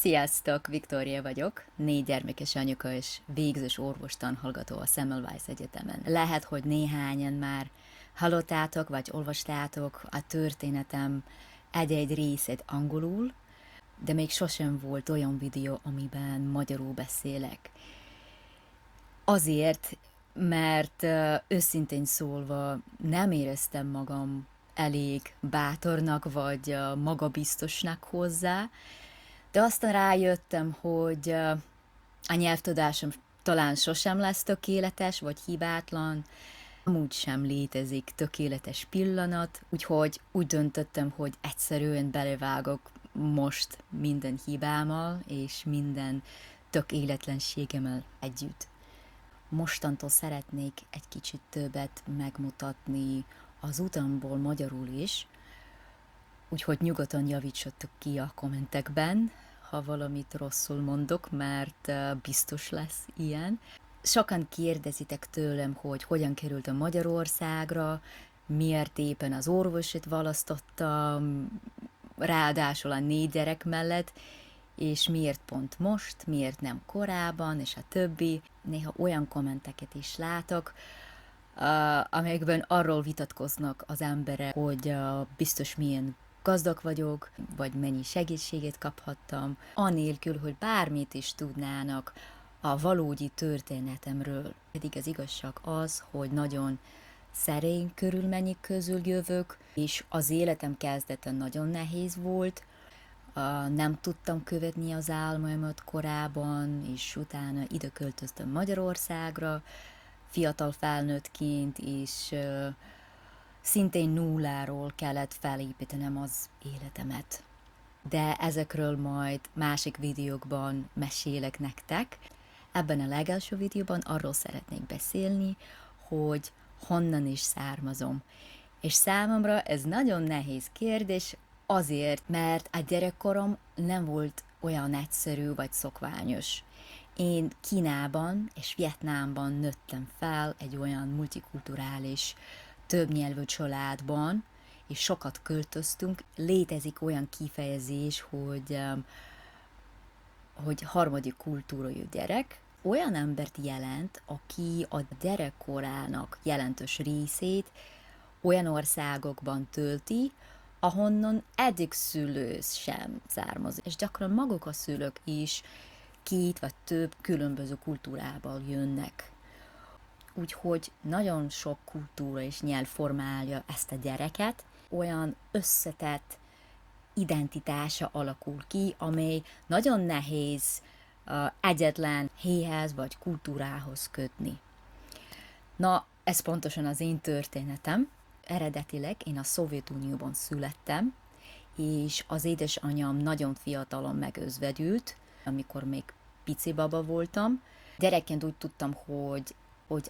Sziasztok, Viktória vagyok, 4 gyermekes anyuka és végzős orvostanhallgató a Semmelweis Egyetemen. Lehet, hogy néhányan már hallottátok vagy olvastátok a történetem egy-egy részét angolul, de még sosem volt olyan videó, amiben magyarul beszélek. Azért, mert őszintén szólva nem éreztem magam elég bátornak vagy magabiztosnak hozzá, de aztán rájöttem, hogy a nyelvtudásom talán sosem lesz tökéletes vagy hibátlan, amúgy sem létezik tökéletes pillanat, úgyhogy úgy döntöttem, hogy egyszerűen belevágok most minden hibámmal és minden tökéletlenségemmel együtt. Mostantól szeretnék egy kicsit többet megmutatni az utamból magyarul is, úgyhogy nyugodtan javítsatok ki a kommentekben, ha valamit rosszul mondok, mert biztos lesz ilyen. Sokan kérdezitek tőlem, hogy hogyan kerültem Magyarországra, miért éppen az orvosit választottam, ráadásul a 4 gyerek mellett, és miért pont most, miért nem korábban, és a többi. Néha olyan kommenteket is látok, amelyekben arról vitatkoznak az emberek, hogy biztos milyen gazdag vagyok, vagy mennyi segítséget kaphattam, anélkül, hogy bármit is tudnának a valódi történetemről. Pedig az igazság az, hogy nagyon szerény körülmények közül jövök, és az életem kezdete nagyon nehéz volt, nem tudtam követni az álmaimat korábban, és utána ide költöztem Magyarországra, fiatal felnőttként, és szintén nulláról kellett felépítenem az életemet. De ezekről majd másik videókban mesélek nektek. Ebben a legelső videóban arról szeretnék beszélni, hogy honnan is származom. És számomra ez nagyon nehéz kérdés, azért, mert a gyerekkorom nem volt olyan egyszerű vagy szokványos. Én Kínában és Vietnámban nőttem fel egy olyan multikulturális, többnyelvű családban, és sokat költöztünk. Létezik olyan kifejezés, hogy harmadik kultúrájú gyerek, olyan embert jelent, aki a gyerekkorának jelentős részét olyan országokban tölti, ahonnan egyik szülő sem származik. És gyakran maguk a szülők is 2 vagy több különböző kultúrából jönnek. Úgyhogy nagyon sok kultúra és nyelv formálja ezt a gyereket, olyan összetett identitása alakul ki, amely nagyon nehéz egyetlen helyhez vagy kultúrához kötni. Na, ez pontosan az én történetem. Eredetileg én a Szovjetunióban születtem, és az édesanyám nagyon fiatalon megözvegyült, amikor még pici baba voltam. Gyerekként úgy tudtam, hogy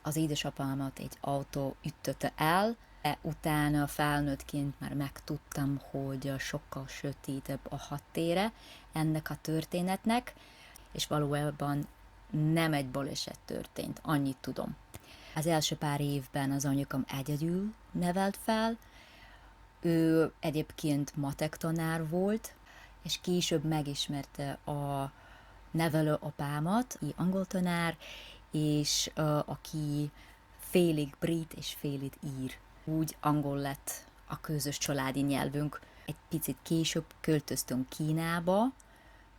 az édesapámat egy autó ütötte el, utána felnőttként már megtudtam, hogy sokkal sötétebb a hattére ennek a történetnek, és valójában nem egy baleset történt, annyit tudom. Az első pár évben az anyukám egyedül nevelt fel, ő egyébként matek tanár volt, és később megismerte a nevelő apámat, angol tanár, és aki félig brit és félig ír. Úgy angol lett a közös családi nyelvünk. Egy picit később költöztünk Kínába,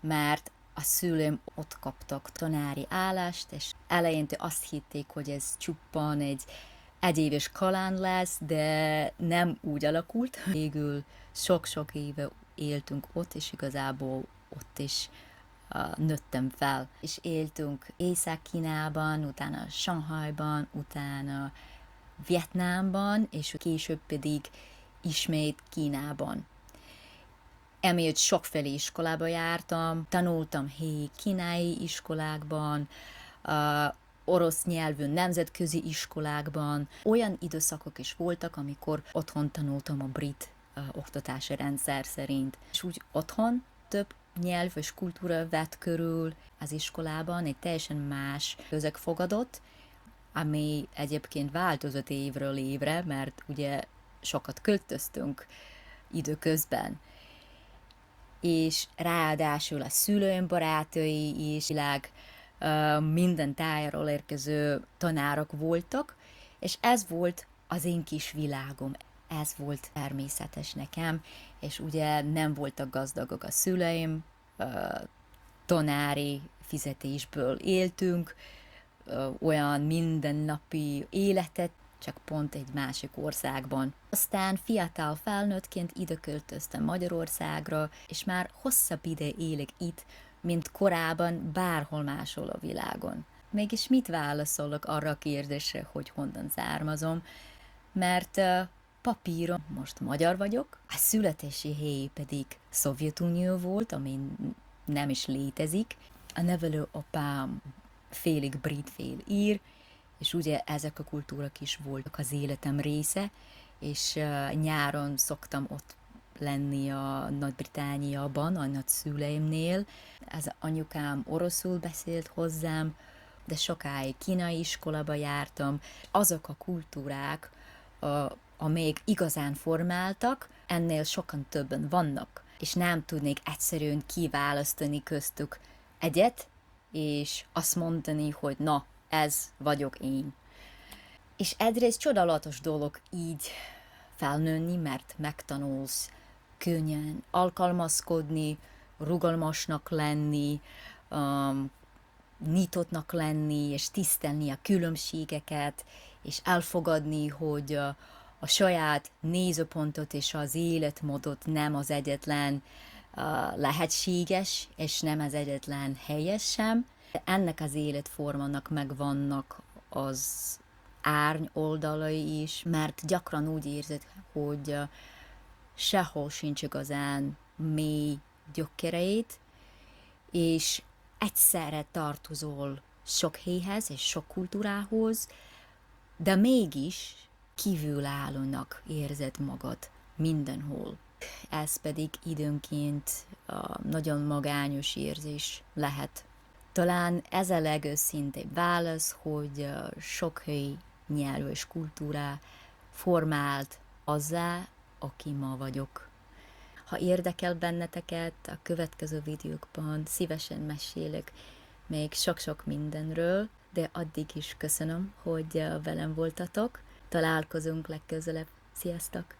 mert a szülőm ott kaptak tanári állást, és eleinte azt hitték, hogy ez csuppan egy egyéves kaland lesz, de nem úgy alakult. Végül sok-sok éve éltünk ott, és igazából ott is nőttem fel. És éltünk Észak-Kínában, utána Sanghajban, utána Vietnámban, és később pedig ismét Kínában. Emiatt sokféle iskolába jártam, tanultam helyi kínai iskolákban, orosz nyelvű nemzetközi iskolákban. Olyan időszakok is voltak, amikor otthon tanultam a brit oktatási rendszer szerint. És úgy otthon több nyelv és kultúra vett körül az iskolában, egy teljesen más közeg fogadott, ami egyébként változott évről évre, mert ugye sokat költöztünk időközben. és ráadásul a szülőim barátai is világ minden tájáról érkező tanárok voltak, és ez volt az én kis világom. Ez volt természetes nekem, és ugye nem voltak gazdagok a szüleim, tanári fizetésből éltünk, olyan mindennapi életet, csak pont egy másik országban. Aztán fiatal felnőttként ide költöztem Magyarországra, és már hosszabb ide élek itt, mint korábban bárhol máshol a világon. Mégis mit válaszolok arra a kérdésre, hogy honnan származom? Mert papíron most magyar vagyok, a születési hely pedig Szovjetunió volt, ami nem is létezik. A nevelő apám félig brit, fél ír, és ugye ezek a kultúrák is voltak az életem része, és nyáron szoktam ott lenni a Nagy-Britániában, a nagyszüleimnél. Ez anyukám oroszul beszélt hozzám, de sokáig kínai iskolába jártam. Azok a kultúrák, amelyek igazán formáltak, ennél sokan többen vannak, és nem tudnék egyszerűen kiválasztani köztük egyet, és azt mondani, hogy na, ez vagyok én. És egyrészt csodálatos dolog így felnőni, mert megtanulsz könnyen alkalmazkodni, rugalmasnak lenni, nyitottnak lenni, és tisztelni a különbségeket, és elfogadni, hogy a saját nézőpontot és az életmódot nem az egyetlen lehetséges, és nem az egyetlen helyes sem. Ennek az életformának megvannak az árny oldalai is, mert gyakran úgy érzed, hogy sehol sincs igazán mély gyökereit, és egyszerre tartozol sok helyhez és sok kultúrához, de mégis kívülállónak érzed magad mindenhol. Ez pedig időnként nagyon magányos érzés lehet. Talán ez a legőszintébb válasz, hogy sok helyi nyelv és kultúra formált azzá, aki ma vagyok. Ha érdekel benneteket, a következő videókban szívesen mesélek még sok-sok mindenről, de addig is köszönöm, hogy velem voltatok. Találkozunk legközelebb. Sziasztok!